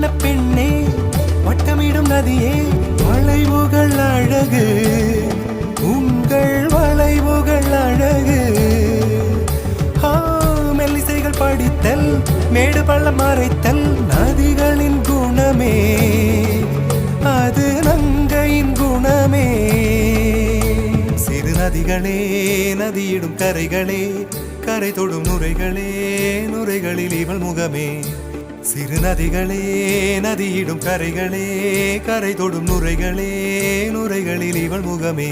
வண்ண பெண்ணே வட்டமிடும் நதியே வளைவுகள் அழகு உங்கள் வளைவுகள் அழகு மெல்லிசைகள் படித்தல் மேடு பள்ளம் மறைத்தல் நதிகளின் குணமே அது நங்கையின் குணமே சிறு நதிகளே நதியிடும் கரைகளே கரை தொடும் நுரைகளே நுரைகளில் இவள் முகமே சிறு நதிகளே நதியிடும் கரைகளே கரை தொடும் நுரைகளே நுரைகளில் இவள் முகமே